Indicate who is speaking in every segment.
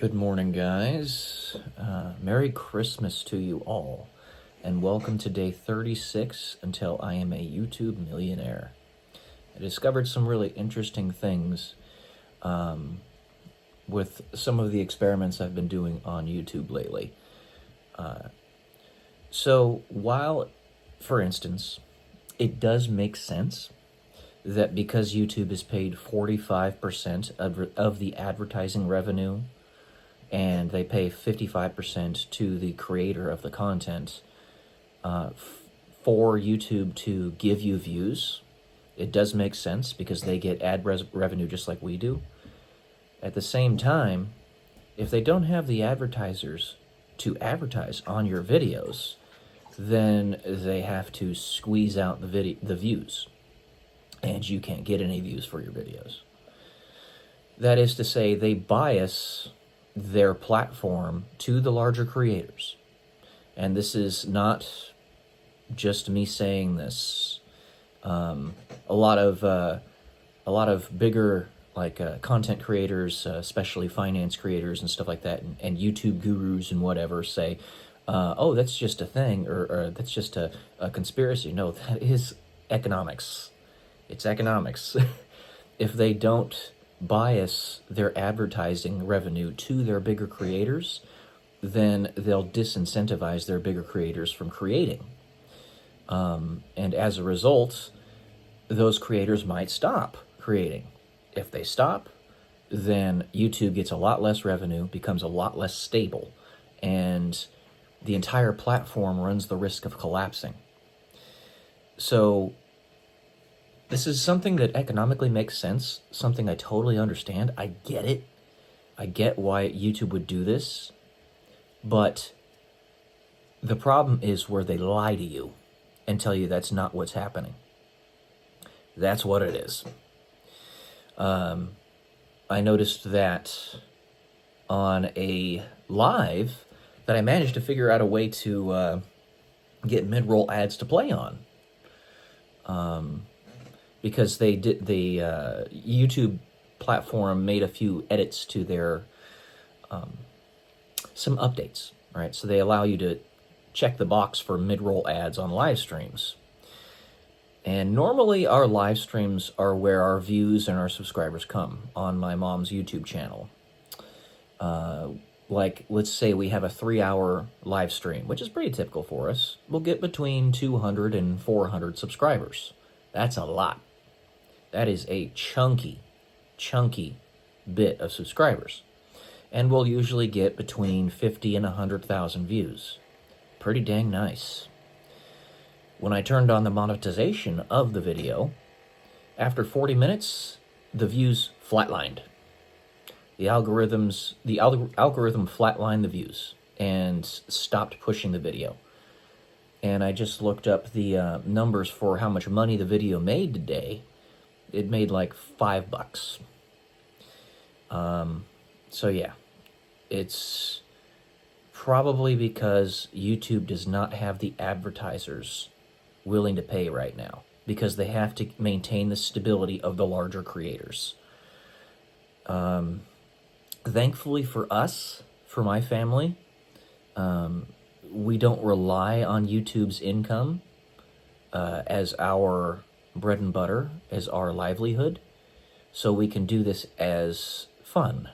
Speaker 1: Good morning, guys. Merry Christmas to you all, and welcome to day 36 until I am a YouTube millionaire. I discovered some really interesting things with some of the experiments I've been doing on YouTube lately. So while, for instance, it does make sense that because YouTube is paid 45% of the advertising revenue, and they pay 55% to the creator of the content for YouTube to give you views. It does make sense because they get ad revenue just like we do. At the same time, if they don't have the advertisers to advertise on your videos, then they have to squeeze out the views, and you can't get any views for your videos. That is to say, they bias their platform to the larger creators. And this is not just me saying this. A lot of bigger content creators, especially finance creators and stuff like that, and YouTube gurus and whatever say, oh, that's just a thing, or that's just a conspiracy. No, that is economics. It's economics. If they don't bias their advertising revenue to their bigger creators, then they'll disincentivize their bigger creators from creating. And as a result, those creators might stop creating. If they stop, then YouTube gets a lot less revenue, becomes a lot less stable, and the entire platform runs the risk of collapsing. So this is something that economically makes sense, something I totally understand. I get it. I get why YouTube would do this. But the problem is where they lie to you and tell you that's not what's happening. That's what it is. I noticed that on a live that I managed to figure out a way to get mid-roll ads to play on. Because the YouTube platform made a few edits to their, some updates, right? So they allow you to check the box for mid-roll ads on live streams. And normally our live streams are where our views and our subscribers come on my mom's YouTube channel. Like, let's say we have a 3-hour live stream, which is pretty typical for us. We'll get between 200 and 400 subscribers. That's a lot. That is a chunky bit of subscribers. And we'll usually get between 50 and 100,000 views. Pretty dang nice. When I turned on the monetization of the video, after 40 minutes, the views flatlined. The algorithm flatlined the views and stopped pushing the video. And I just looked up the numbers for how much money the video made today. It made like $5. So yeah, it's probably because YouTube does not have the advertisers willing to pay right now, because they have to maintain the stability of the larger creators. Thankfully for us, for my family, we don't rely on YouTube's income as our bread and butter, as our livelihood, so we can do this as fun,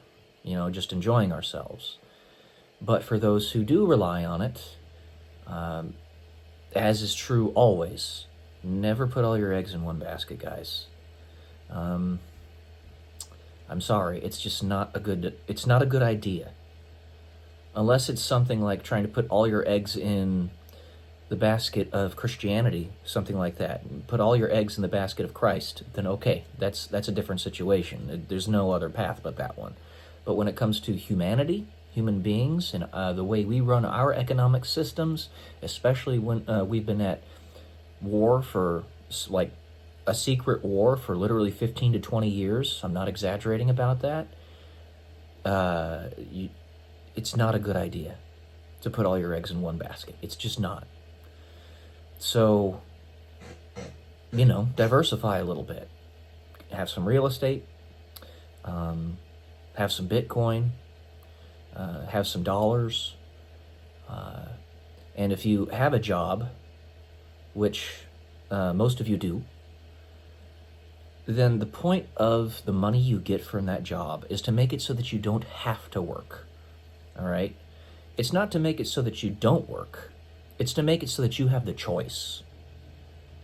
Speaker 1: just enjoying ourselves. But for those who do rely on it, as is true always, never put all your eggs in one basket, guys. I'm sorry, it's just not a good idea. Unless it's something like trying to put all your eggs in the basket of Christianity, something like that, and put all your eggs in the basket of Christ, then okay, that's a different situation. There's no other path but that one. But when it comes to humanity, human beings, and the way we run our economic systems, especially when we've been at war for, like, a secret war for literally 15 to 20 years, I'm not exaggerating about that, it's not a good idea to put all your eggs in one basket. It's just not. So, diversify a little bit. Have some real estate, have some Bitcoin, have some dollars. And if you have a job, which most of you do, then the point of the money you get from that job is to make it so that you don't have to work. All right? It's not to make it so that you don't work. It's to make it so that you have the choice.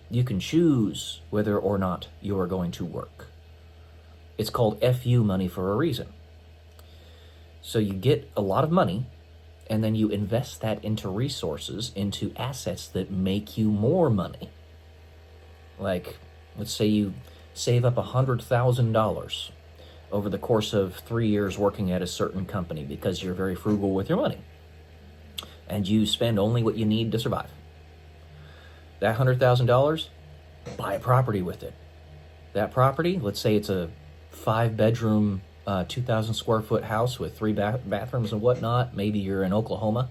Speaker 1: You can choose whether or not you are going to work. It's called FU money for a reason. So you get a lot of money, and then you invest that into resources, into assets that make you more money. Like, let's say you save up $100,000 over the course of 3 years working at a certain company because you're very frugal with your money. And you spend only what you need to survive. That $100,000, buy a property with it. That property, let's say it's a 5-bedroom, 2,000 square foot house with 3 bathrooms and whatnot. Maybe you're in Oklahoma,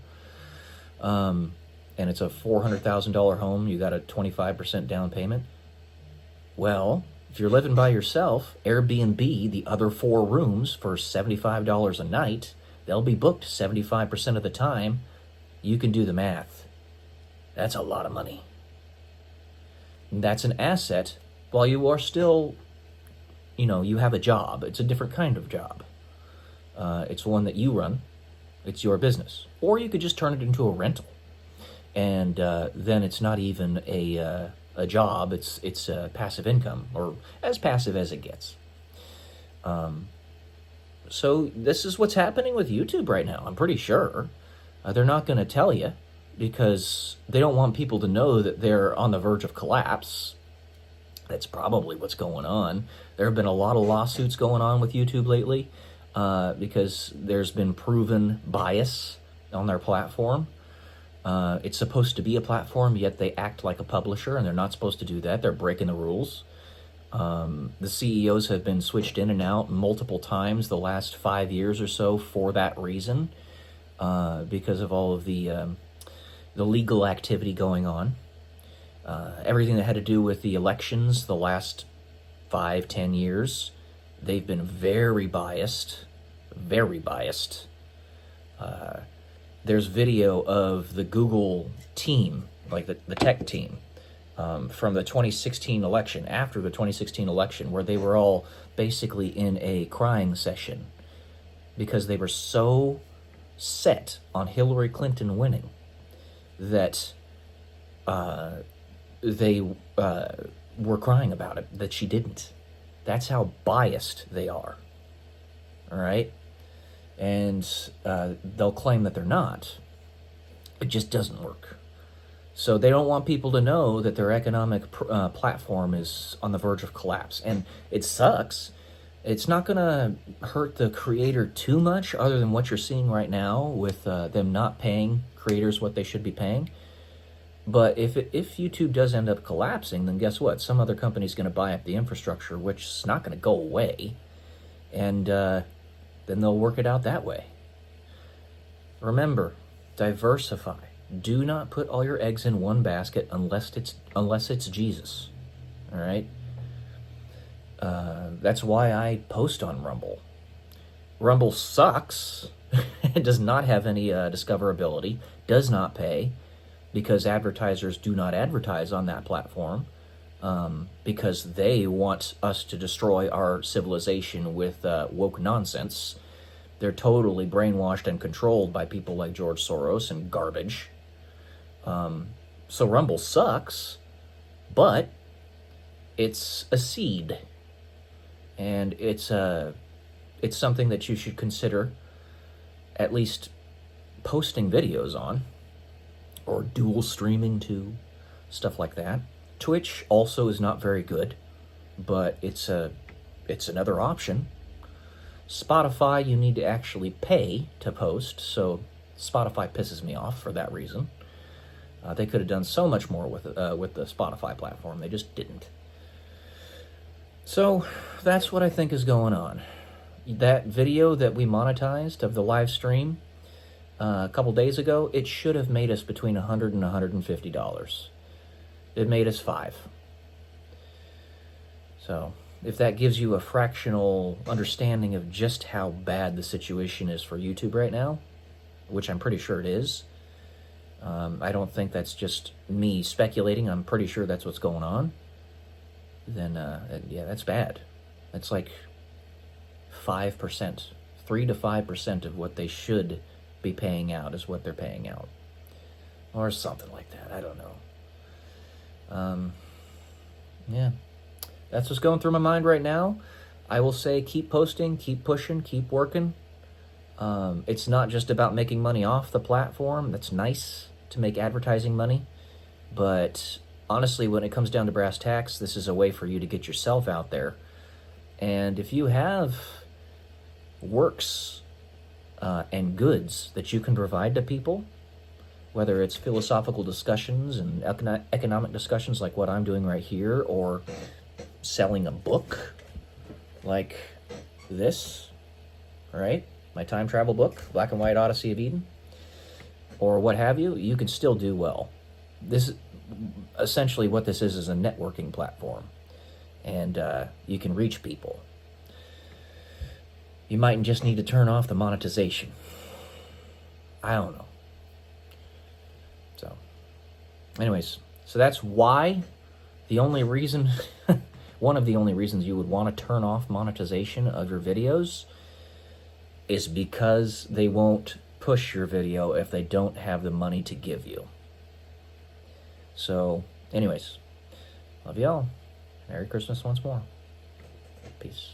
Speaker 1: and it's a $400,000 home. You got a 25% down payment. Well, if you're living by yourself, Airbnb the other 4 rooms for $75 a night. They'll be booked 75% of the time. You can do the math. That's a lot of money. And that's an asset while you are still, you have a job. It's a different kind of job. It's one that you run. It's your business. Or you could just turn it into a rental. And then it's not even a job. It's passive income, or as passive as it gets. So this is what's happening with YouTube right now. I'm pretty sure. They're not going to tell you because they don't want people to know that they're on the verge of collapse. That's probably what's going on. There have been a lot of lawsuits going on with YouTube lately because there's been proven bias on their platform. It's supposed to be a platform, yet they act like a publisher, and they're not supposed to do that. They're breaking the rules. The CEOs have been switched in and out multiple times the last 5 years or so for that reason, because of all of the legal activity going on. Everything that had to do with the elections the last 5-10 years, they've been very biased, very biased. There's video of the Google team, like the tech team, from the 2016 election, after the 2016 election, where they were all basically in a crying session because they were so set on Hillary Clinton winning that they were crying about it, that she didn't. That's how biased they are. All right? And they'll claim that they're not. It just doesn't work. So they don't want people to know that their economic platform is on the verge of collapse. And it sucks. It's not going to hurt the creator too much, other than what you're seeing right now with them not paying creators what they should be paying. But if YouTube does end up collapsing, then guess what? Some other company's going to buy up the infrastructure, which is not going to go away. And then they'll work it out that way. Remember, diversify. Do not put all your eggs in one basket unless it's Jesus. All right? That's why I post on Rumble. Rumble sucks. It does not have any discoverability, does not pay, because advertisers do not advertise on that platform, because they want us to destroy our civilization with woke nonsense. They're totally brainwashed and controlled by people like George Soros and garbage. So Rumble sucks, but it's a seed, and it's something that you should consider at least posting videos on, or dual streaming to, stuff like that. Twitch also is not very good, but it's another option. Spotify, you need to actually pay to post, so Spotify pisses me off for that reason. They could have done so much more with the Spotify platform. They just didn't. So that's what I think is going on. That video that we monetized of the live stream a couple days ago, it should have made us between $100 and $150. It made us $5. So if that gives you a fractional understanding of just how bad the situation is for YouTube right now, which I'm pretty sure it is. I don't think that's just me speculating. I'm pretty sure that's what's going on. Then, yeah, that's bad. That's like 5%, 3 to 5% of what they should be paying out is what they're paying out. Or something like that. I don't know. Yeah. That's what's going through my mind right now. I will say keep posting, keep pushing, keep working. It's not just about making money off the platform. That's nice to make advertising money. But honestly, when it comes down to brass tacks, this is a way for you to get yourself out there. And if you have works and goods that you can provide to people, whether it's philosophical discussions and economic discussions like what I'm doing right here, or selling a book like this, right? My time travel book, Black and White Odyssey of Eden, or what have you, you can still do well. This is essentially what this is a networking platform, and you can reach people. You might just need to turn off the monetization. I don't know. So, anyways, so that's why the only reason, one of the only reasons you would want to turn off monetization of your videos is because they won't push your video if they don't have the money to give you. So, anyways, love y'all. Merry Christmas once more. Peace.